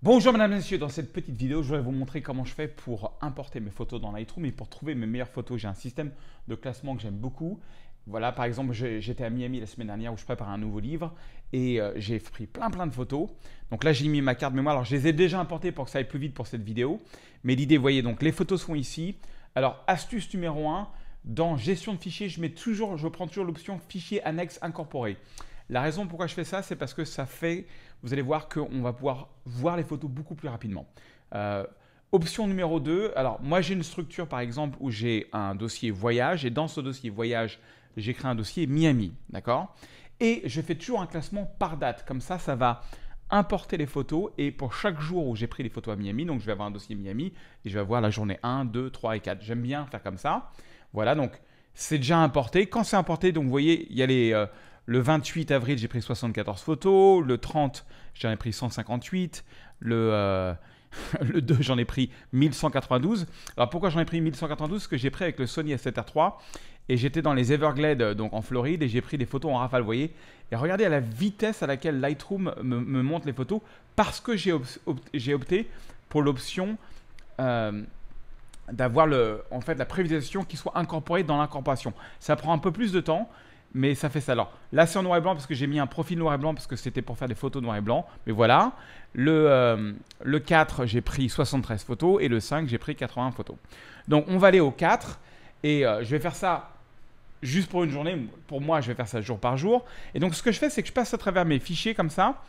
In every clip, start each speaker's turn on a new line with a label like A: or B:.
A: Bonjour mesdames et messieurs, dans cette petite vidéo, je vais vous montrer comment je fais pour importer mes photos dans Lightroom et pour trouver mes meilleures photos. J'ai un système de classement que j'aime beaucoup. Voilà, par exemple, j'étais à Miami la semaine dernière où je prépare un nouveau livre et j'ai pris plein de photos. Donc là, j'ai mis ma carte mémoire. Alors, je les ai déjà importées pour que ça aille plus vite pour cette vidéo. Mais l'idée, vous voyez, donc les photos sont ici. Alors, astuce numéro un, dans gestion de fichiers, je prends toujours l'option fichier annexe incorporé. La raison pourquoi je fais ça, c'est parce que ça fait, vous allez voir qu'on va pouvoir voir les photos beaucoup plus rapidement. Option numéro 2, alors moi j'ai une structure par exemple où j'ai un dossier voyage et dans ce dossier voyage, j'ai créé un dossier Miami, d'accord? Et je fais toujours un classement par date, comme ça va importer les photos et pour chaque jour où j'ai pris les photos à Miami, donc je vais avoir un dossier Miami et je vais avoir la journée 1, 2, 3 et 4. J'aime bien faire comme ça. Voilà, donc c'est déjà importé. Quand c'est importé, donc vous voyez, il y a le 28 avril, j'ai pris 74 photos. Le 30, j'en ai pris 158. Le 2, j'en ai pris 1192. Alors pourquoi j'en ai pris 1192? Parce que j'ai pris avec le Sony A7R3 et j'étais dans les Everglades, donc en Floride, et j'ai pris des photos en rafale, vous voyez. Et regardez à la vitesse à laquelle Lightroom me montre les photos parce que j'ai opté pour l'option d'avoir en fait, la prévisualisation qui soit incorporée dans l'incorporation. Ça prend un peu plus de temps, mais ça fait ça. Alors là, c'est en noir et blanc parce que j'ai mis un profil noir et blanc parce que c'était pour faire des photos noir et blanc. Mais voilà, le 4, j'ai pris 73 photos et le 5, j'ai pris 80 photos. Donc on va aller au 4 et je vais faire ça juste pour une journée. Pour moi, je vais faire ça jour par jour. Et donc ce que je fais, c'est que je passe à travers mes fichiers comme ça.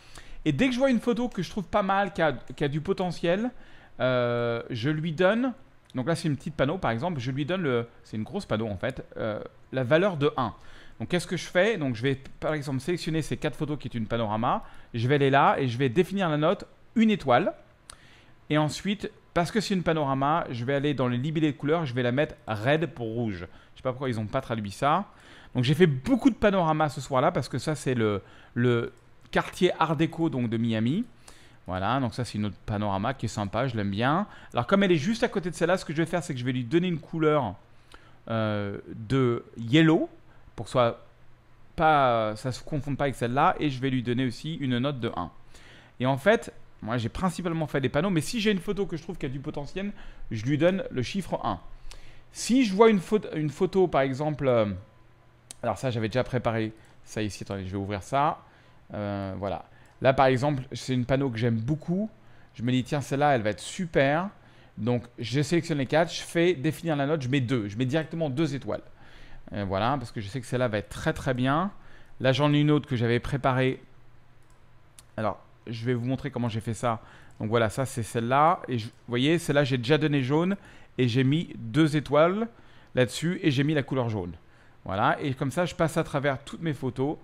A: Et dès que je vois une photo que je trouve pas mal, qui a du potentiel, je lui donne. Donc là, c'est une petite panneau, par exemple. Je lui donne c'est une grosse panneau en fait, la valeur de 1. Donc qu'est-ce que je fais? Donc je vais par exemple sélectionner ces 4 photos qui est une panorama. Je vais aller là et je vais définir la note 1 étoile. Et ensuite, parce que c'est une panorama, je vais aller dans les libellés de couleurs. Je vais la mettre red pour rouge. Je ne sais pas pourquoi ils n'ont pas traduit ça. Donc j'ai fait beaucoup de panoramas ce soir-là parce que ça c'est le quartier Art déco donc de Miami. Voilà, donc ça c'est une autre panorama qui est sympa, je l'aime bien. Alors comme elle est juste à côté de celle-là, ce que je vais faire, c'est que je vais lui donner une couleur de yellow pour que ça ne se confonde pas avec celle-là. Et je vais lui donner aussi une note de 1. Et en fait, moi j'ai principalement fait des panneaux, mais si j'ai une photo que je trouve qui a du potentiel, je lui donne le chiffre 1. Si je vois une photo par exemple, alors ça j'avais déjà préparé ça ici, attendez, je vais ouvrir ça. Voilà. Là, par exemple, c'est une panneau que j'aime beaucoup. Je me dis, tiens, celle-là, elle va être super. Donc, je sélectionne les 4, je fais définir la note, je mets 2. Je mets directement 2 étoiles. Voilà, parce que je sais que celle-là va être très bien. Là, j'en ai une autre que j'avais préparée. Alors, je vais vous montrer comment j'ai fait ça. Donc voilà, ça, c'est celle-là. Et vous voyez, celle-là, j'ai déjà donné jaune. Et j'ai mis 2 étoiles là-dessus. Et j'ai mis la couleur jaune. Voilà, et comme ça, je passe à travers toutes mes photos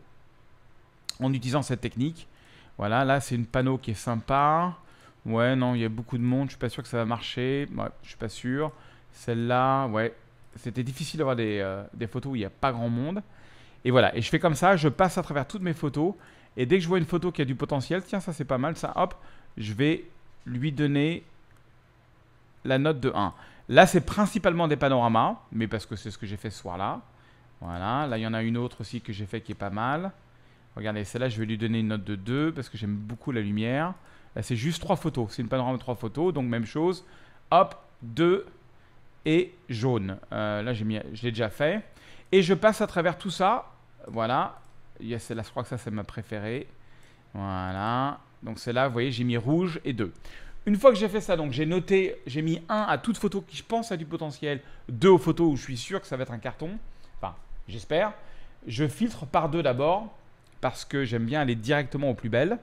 A: en utilisant cette technique. Voilà, là c'est une panneau qui est sympa. Ouais, non, il y a beaucoup de monde. Je suis pas sûr que ça va marcher. Ouais, je suis pas sûr. Celle-là, ouais, c'était difficile d'avoir des photos où il n'y a pas grand monde. Et voilà, et je fais comme ça, je passe à travers toutes mes photos. Et dès que je vois une photo qui a du potentiel, tiens, ça c'est pas mal, ça, hop, je vais lui donner la note de 1. Là, c'est principalement des panoramas, mais parce que c'est ce que j'ai fait ce soir-là. Voilà, là il y en a une autre aussi que j'ai fait qui est pas mal. Regardez, celle-là, je vais lui donner une note de 2 parce que j'aime beaucoup la lumière. Là, c'est juste 3 photos. C'est une panorama de 3 photos. Donc, même chose. Hop, 2 et jaune. Là, je l'ai déjà fait. Et je passe à travers tout ça. Voilà. Celle-là, je crois que ça, c'est ma préférée. Voilà. Donc, celle-là, vous voyez, j'ai mis rouge et 2. Une fois que j'ai fait ça, donc j'ai noté, j'ai mis 1 à toute photo qui je pense a du potentiel, 2 aux photos où je suis sûr que ça va être un carton. Enfin, j'espère. Je filtre par 2 d'abord, parce que j'aime bien aller directement aux plus belles.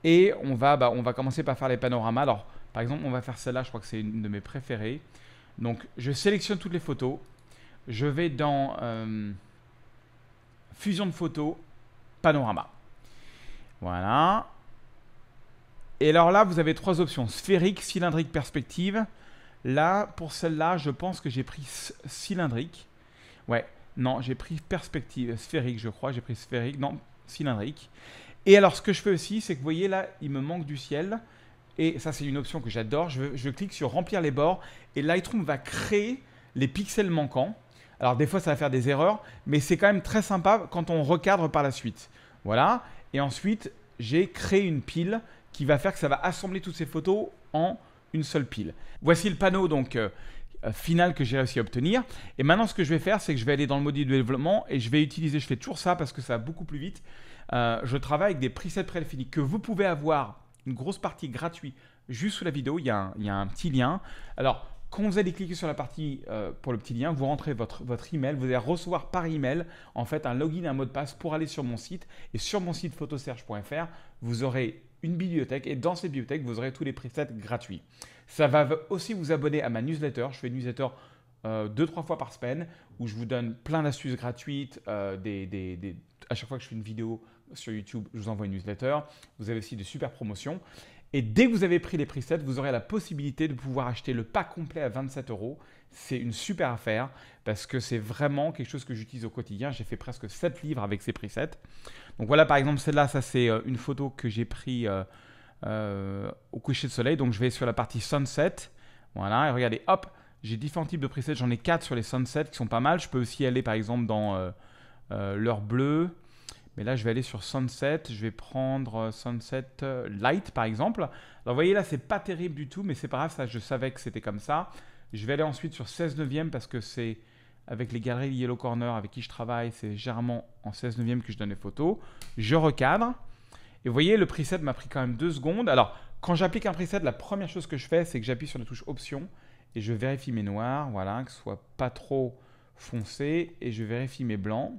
A: Et on va commencer par faire les panoramas. Alors, par exemple, on va faire celle-là, je crois que c'est une de mes préférées. Donc, je sélectionne toutes les photos. Je vais dans Fusion de photos, panorama. Voilà. Et alors là, vous avez 3 options. Sphérique, cylindrique, perspective. Là, pour celle-là, je pense que j'ai pris cylindrique. Ouais, non, j'ai pris perspective. Sphérique, je crois. J'ai pris sphérique. Non, cylindrique. Et alors, ce que je fais aussi, c'est que vous voyez là, il me manque du ciel. Et ça, c'est une option que j'adore. Je clique sur remplir les bords. Et Lightroom va créer les pixels manquants. Alors, des fois, ça va faire des erreurs. Mais c'est quand même très sympa quand on recadre par la suite. Voilà. Et ensuite, j'ai créé une pile qui va faire que ça va assembler toutes ces photos en une seule pile. Voici le panneau donc final que j'ai réussi à obtenir. Et maintenant, ce que je vais faire, c'est que je vais aller dans le module de développement et je vais utiliser, je fais toujours ça parce que ça va beaucoup plus vite. Je travaille avec des presets prédéfinis que vous pouvez avoir une grosse partie gratuite juste sous la vidéo. Il y a un petit lien. Alors, quand vous allez cliquer sur la partie pour le petit lien, vous rentrez votre email. Vous allez recevoir par email en fait un login et un mot de passe pour aller sur mon site. Et sur mon site photoserge.fr, vous aurez une bibliothèque et dans cette bibliothèque, vous aurez tous les presets gratuits. Ça va aussi vous abonner à ma newsletter. Je fais une newsletter 2-3 fois par semaine où je vous donne plein d'astuces gratuites. À chaque fois que je fais une vidéo sur YouTube, je vous envoie une newsletter. Vous avez aussi de super promotions. Et dès que vous avez pris les presets, vous aurez la possibilité de pouvoir acheter le pack complet à 27 €. C'est une super affaire parce que c'est vraiment quelque chose que j'utilise au quotidien. J'ai fait presque 7 livres avec ces presets. Donc voilà, par exemple, celle-là, ça c'est une photo que j'ai prise au coucher de soleil. Donc je vais sur la partie sunset. Voilà, et regardez, hop, j'ai différents types de presets. J'en ai 4 sur les sunsets qui sont pas mal. Je peux aussi aller par exemple dans l'heure bleue. Mais là, je vais aller sur Sunset. Je vais prendre Sunset Light, par exemple. Alors, vous voyez, là, c'est pas terrible du tout, mais c'est pas grave. Ça, je savais que c'était comme ça. Je vais aller ensuite sur 16/9 parce que c'est avec les galeries Yellow Corner avec qui je travaille. C'est généralement en 16/9 que je donne les photos. Je recadre. Et vous voyez, le preset m'a pris quand même 2 secondes. Alors, quand j'applique un preset, la première chose que je fais, c'est que j'appuie sur la touche Option et je vérifie mes noirs. Voilà, que ce soit pas trop foncé. Et je vérifie mes blancs.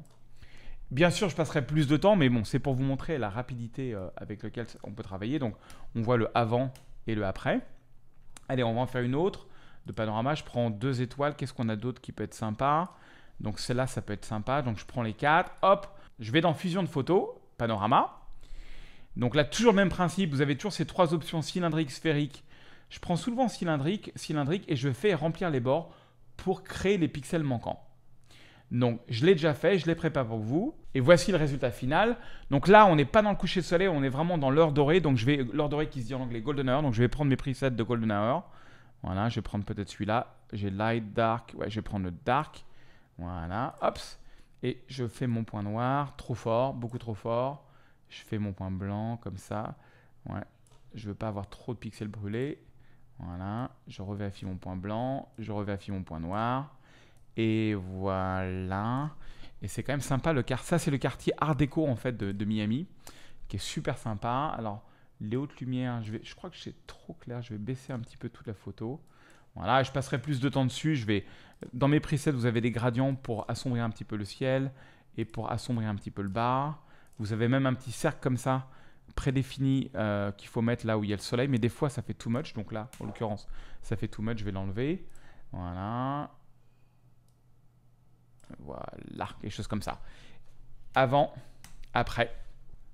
A: Bien sûr, je passerai plus de temps, mais bon, c'est pour vous montrer la rapidité avec laquelle on peut travailler. Donc, on voit le avant et le après. Allez, on va en faire une autre de panorama. Je prends 2 étoiles. Qu'est-ce qu'on a d'autre qui peut être sympa? Donc, celle-là, ça peut être sympa. Donc, je prends les 4. Hop, je vais dans Fusion de photos, panorama. Donc là, toujours le même principe. Vous avez toujours ces 3 options cylindrique, sphérique. Je prends souvent cylindrique et je fais remplir les bords pour créer les pixels manquants. Donc, je l'ai déjà fait, je l'ai préparé pour vous. Et voici le résultat final. Donc là, on n'est pas dans le coucher de soleil, on est vraiment dans l'heure dorée. Donc, l'heure dorée qui se dit en anglais Golden Hour. Donc, je vais prendre mes presets de Golden Hour. Voilà, je vais prendre peut-être celui-là. J'ai Light, Dark. Ouais, je vais prendre le Dark. Voilà, hop. Et je fais mon point noir, trop fort, beaucoup trop fort. Je fais mon point blanc comme ça. Ouais, je ne veux pas avoir trop de pixels brûlés. Voilà, je revérifie mon point blanc, je revérifie mon point noir. Et voilà. Et c'est quand même sympa le quartier. Ça, c'est le quartier Art déco en fait de Miami, qui est super sympa. Alors, les hautes lumières, je crois que c'est trop clair. Je vais baisser un petit peu toute la photo. Voilà, je passerai plus de temps dessus. Dans mes presets, vous avez des gradients pour assombrir un petit peu le ciel et pour assombrir un petit peu le bas. Vous avez même un petit cercle comme ça, prédéfini, qu'il faut mettre là où il y a le soleil. Mais des fois, ça fait too much. Donc là, en l'occurrence, ça fait too much. Je vais l'enlever. Voilà. Voilà, quelque chose comme ça. Avant, après.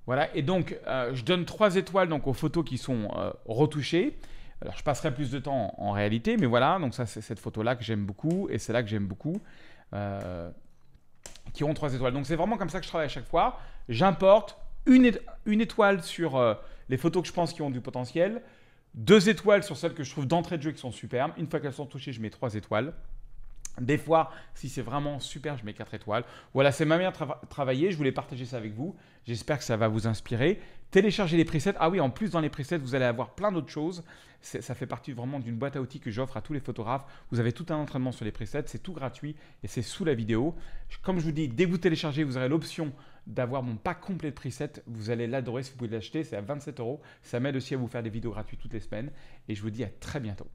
A: Voilà, et donc je donne 3 étoiles donc, aux photos qui sont retouchées. Alors je passerai plus de temps en réalité, mais voilà, donc ça c'est cette photo-là que j'aime beaucoup et celle-là que j'aime beaucoup, qui ont 3 étoiles. Donc c'est vraiment comme ça que je travaille à chaque fois. J'importe une étoile sur les photos que je pense qui ont du potentiel, 2 étoiles sur celles que je trouve d'entrée de jeu qui sont superbes. Une fois qu'elles sont touchées, je mets 3 étoiles. Des fois, si c'est vraiment super, je mets 4 étoiles. Voilà, c'est ma manière de travailler. Je voulais partager ça avec vous. J'espère que ça va vous inspirer. Téléchargez les presets. Ah oui, en plus, dans les presets, vous allez avoir plein d'autres choses. Ça fait partie vraiment d'une boîte à outils que j'offre à tous les photographes. Vous avez tout un entraînement sur les presets. C'est tout gratuit et c'est sous la vidéo. Comme je vous dis, dès que vous téléchargez, vous aurez l'option d'avoir mon pack complet de presets. Vous allez l'adorer si vous pouvez l'acheter. C'est à 27 €. Ça m'aide aussi à vous faire des vidéos gratuites toutes les semaines. Et je vous dis à très bientôt.